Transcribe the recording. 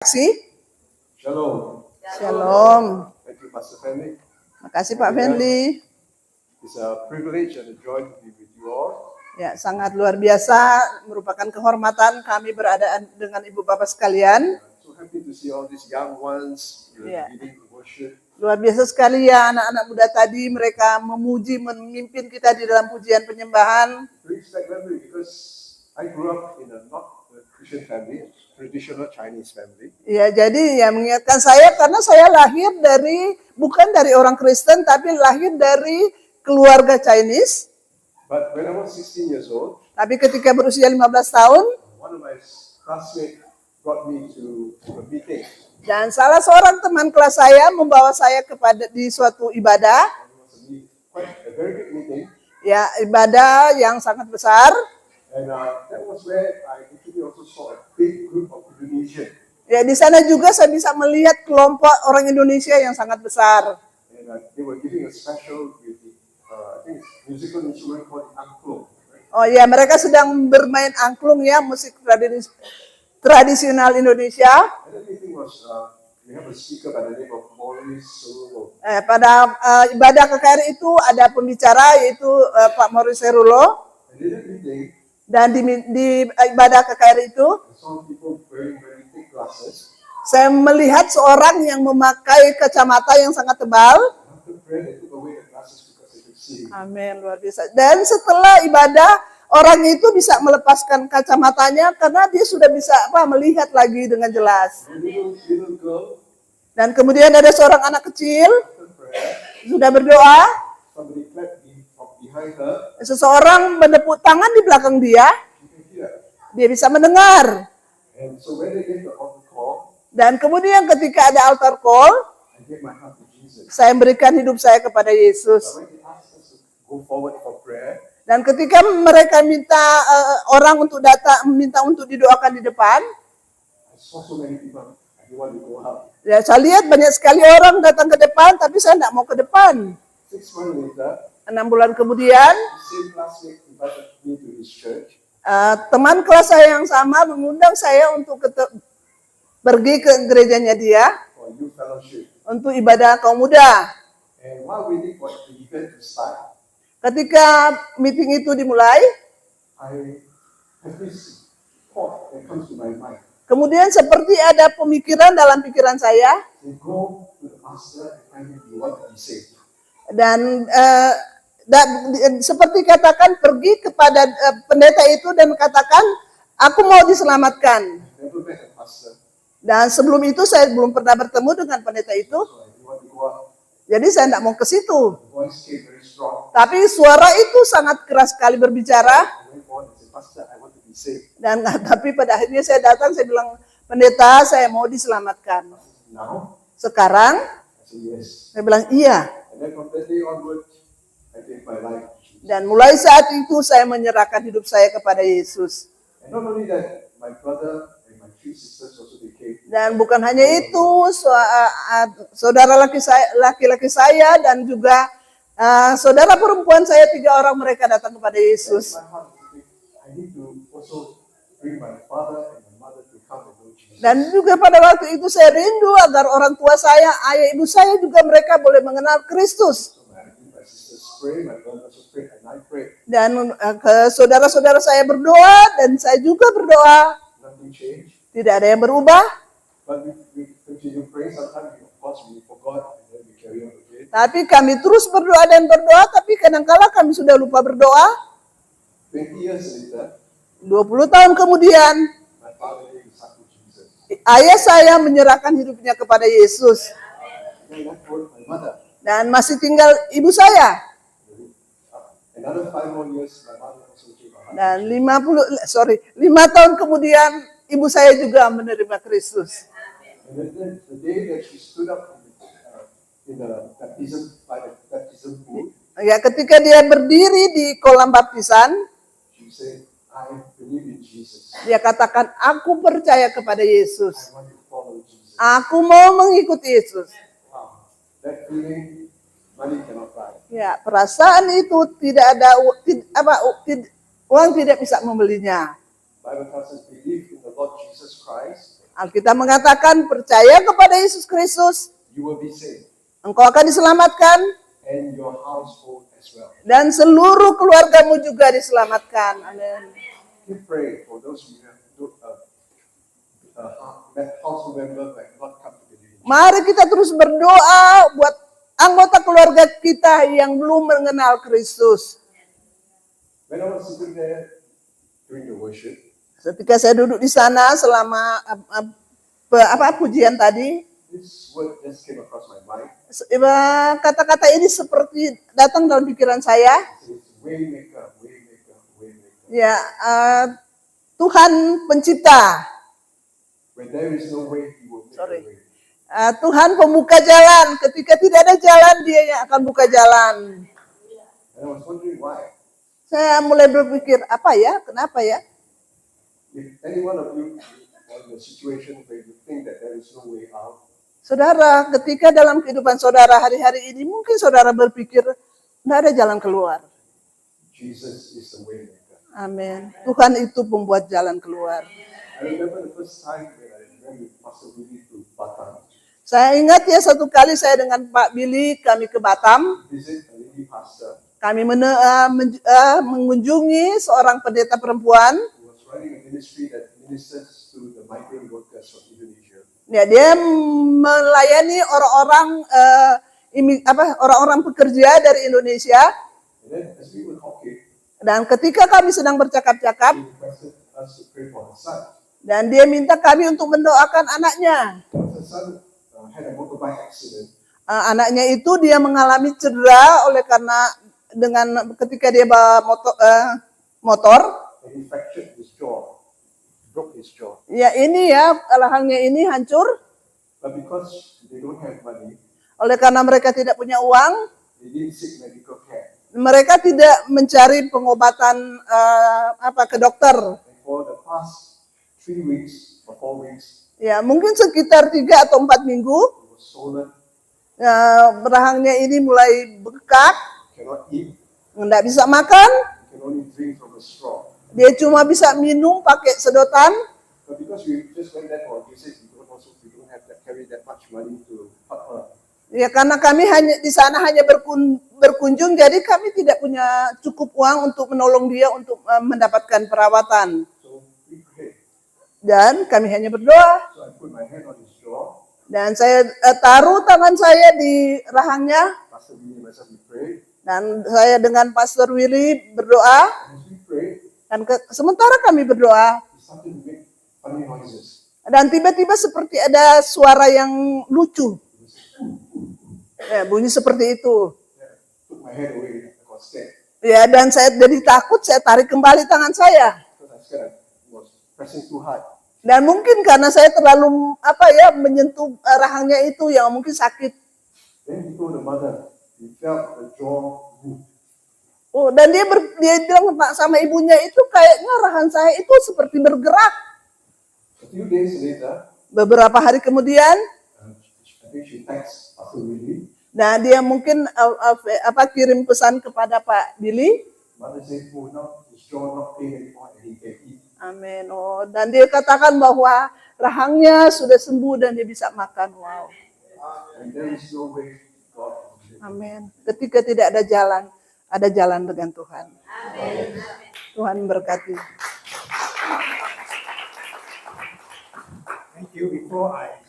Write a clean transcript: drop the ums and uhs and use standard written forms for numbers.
saksi. Shalom. Shalom. Thank you, Pastor Fenley. Makasih Pak Fenli. It's a privilege and a joy to be with you all. Ya, sangat luar biasa, merupakan kehormatan kami berada dengan Ibu Bapak sekalian. So happy to see all these young ones Yeah. leading the worship. Luar biasa sekali ya anak-anak muda tadi, mereka memuji, memimpin kita di dalam pujian penyembahan. Brings back memory because I grew up in a not Christian family, traditional Chinese family. Ya, jadi ya mengingatkan saya karena saya lahir bukan dari orang Kristen, tapi lahir dari keluarga Chinese. But when I was 16 years old, Tapi ketika berusia 15 tahun, one of my classmates brought me to a meeting. dan salah seorang teman kelas saya membawa saya di suatu ibadah, It was a very big meeting. ya ibadah yang sangat besar. And that was where I actually also saw a big group of Indonesians. Ya di sana juga saya bisa melihat kelompok orang Indonesia yang sangat besar. And they were giving a special with the, I think it's musical instrument called angklung. Right? Oh ya, mereka sedang bermain angklung ya, musik tradisional Indonesia. And the meeting was, we have a speaker by the name of Maurice Surulo. Pada ibadah KKR itu ada pembicara yaitu Pak Maurice Serulo. And in that meeting, Dan di ibadah KKR itu, I saw people wearing very thick glasses. saya melihat seorang yang memakai kacamata yang sangat tebal. And after prayer, they took away the glasses because they could see. Amin, luar biasa. Dan setelah ibadah, orang itu bisa melepaskan kacamatanya karena dia sudah bisa melihat lagi dengan jelas. A little girl, Dan kemudian ada seorang anak kecil after prayer, sudah berdoa. somebody clapped from behind her. Seseorang menepuk tangan di belakang dia. You can hear. Dia bisa mendengar. And so when they gave the altar call, Dan kemudian ketika ada altar call, I gave my heart to Jesus. saya memberikan hidup saya kepada Yesus. So when they asked us to go forward for prayer, Dan ketika mereka minta orang untuk minta untuk didoakan di depan, I saw so many people. I didn't want to go out. ya saya lihat banyak sekali orang datang ke depan, tapi saya tidak mau ke depan. 6 months later, 6 bulan kemudian, the same classmate invited me to his church. teman kelas saya yang sama mengundang saya untuk pergi ke gerejanya dia For youth fellowship. untuk ibadah kaum muda. And while waiting for the event to start, Ketika meeting itu dimulai, I have this thought that comes to my mind. kemudian seperti ada pemikiran dalam pikiran saya, They go to the pastor and tell him you want to be saved. dan seperti katakan pergi kepada pendeta itu dan katakan, aku mau diselamatkan. Never met a pastor, Dan sebelum itu saya belum pernah bertemu dengan pendeta itu, so I didn't want to go out. jadi saya tidak mau ke situ. The voice came very strong. Tapi suara itu sangat keras sekali berbicara. I went on and said, Pastor, I want to be saved. Dan tapi pada akhirnya saya datang, saya bilang, pendeta saya mau diselamatkan. Now? Sekarang, I said, yes. saya bilang iya. And then from that day onward, I gave my life to Jesus. Dan mulai saat itu saya menyerahkan hidup saya kepada Yesus. And not only that, my brother and my 3 sisters also became. Dan bukan hanya itu, saudara laki-laki saya dan juga saudara perempuan saya 3 orang mereka datang kepada Yesus. My heart is big. I need to also bring my father and my mother to come and know Jesus. Dan juga pada waktu itu saya rindu agar orang tua saya, ayah ibu saya juga mereka boleh mengenal Kristus. So my sisters pray, my brother also pray, and I pray. Dan saudara-saudara saya berdoa dan saya juga berdoa. Nothing changed. Tidak ada yang berubah. But we continue praying. Sometimes, of course, we forgot and then we carry on again. Tapi kami terus berdoa dan berdoa, tapi kadang-kala kami sudah lupa berdoa. 20 years later, 20 tahun kemudian, my father gave his heart to Jesus. ayah saya menyerahkan hidupnya kepada Yesus. Then I told my mother. Dan masih tinggal ibu saya. Another 5 more years, my mother also gave her heart. Dan 5 tahun kemudian, ibu saya juga menerima Kristus. And then the day that she stood up in the baptism pool, Ya, ketika dia berdiri di kolam baptisan, she said, I believe in Jesus. dia katakan, aku percaya kepada Yesus. I want to follow Jesus. Aku mau mengikuti Yesus. Wow. That feeling, money cannot buy. Ya, perasaan itu tidak ada uang tidak bisa membelinya. Bible tells us believe in the Lord Jesus Christ Alkitab mengatakan percaya kepada Yesus Kristus, you will be saved, engkau akan diselamatkan and your household as well. dan seluruh keluargamu juga diselamatkan. Amin. We pray for those who have household members that have not come to believe. Mari kita terus berdoa buat anggota keluarga kita yang belum mengenal Kristus. When I was sitting there during the worship, Ketika saya duduk di sana selama pujian tadi, this word just came across my mind. kata-kata ini seperti datang dalam pikiran saya. It's waymaker, waymaker, waymaker. Ya, Tuhan pencipta, When there is no way, He will make Sorry. a way. Tuhan pembuka jalan. Ketika tidak ada jalan, Dia yang akan buka jalan. And I was wondering why. Saya mulai berpikir, apa ya, kenapa ya? If any one of you are in a situation where you think that there is no way out, Saudara, ketika dalam kehidupan saudara hari-hari ini, mungkin saudara berpikir, tidak ada jalan keluar. Jesus is the waymaker. Amin. Tuhan itu pembuat jalan keluar. I remember the first time when I went with Pastor Willie to Batam, Saya ingat ya satu kali saya dengan Pak Billy, kami ke Batam. visit a lady pastor Kami mengunjungi seorang pendeta perempuan. who was running a ministry that ministers to the migrant workers from Indonesia. Ya, dia melayani orang-orang pekerja dari Indonesia. And then as we were talking, Dan ketika kami sedang bercakap-cakap, he requested us to pray for her son. dan dia minta kami untuk mendoakan anaknya. Her son had a motorbike accident, Anaknya itu dia mengalami cedera oleh karena ketika dia bawa motor. and he fractured his jaw, broke his jaw. Ya ini ya, rahangnya ini hancur. But because they don't have money, Oleh karena mereka tidak punya uang, they didn't seek medical care. mereka tidak mencari pengobatan ke dokter. And for the past 3 weeks or 4 weeks, Ya mungkin sekitar 3 atau 4 minggu, it was swollen, rahangnya ini mulai bengkak, cannot eat, nggak bisa makan. can only drink from a straw. Dia cuma bisa minum pakai sedotan. But because we just went there for a visit, we don't have to carry that much money to help her. Ya karena kami di sana hanya berkunjung, jadi kami tidak punya cukup uang untuk menolong dia untuk mendapatkan perawatan. So we prayed. Dan kami hanya berdoa. So I put my hand on his jaw. Dan saya taruh tangan saya di rahangnya. Pastor Willie and myself, we prayed. Dan saya dengan Pastor Willy berdoa. And as we prayed, Dan sementara kami berdoa. he started to make funny noises. Dan tiba-tiba seperti ada suara yang lucu. Ya, bunyi seperti itu. Yeah, took my hand away. I got scared. Ya, dan saya jadi takut, saya tarik kembali tangan saya. Because I scared I was pressing too hard. Dan mungkin karena saya terlalu menyentuh rahangnya itu yang mungkin sakit. Then he told the mother, he felt the jaw move. Oh, dan dia bilang sama ibunya itu kayaknya rahang saya itu seperti bergerak. A few days later, Beberapa hari kemudian, I think she texted Pastor Willie. nah dia mungkin kirim pesan kepada Pak Billy. Mother said, oh, now his jaw not pain anymore and he can eat. Amin. Oh, dan dia katakan bahwa rahangnya sudah sembuh dan dia bisa makan. Wow. And there is no way God can do it. Amin. Ketika tidak ada jalan dengan Tuhan. Amen. Tuhan berkati. Thank you. Before I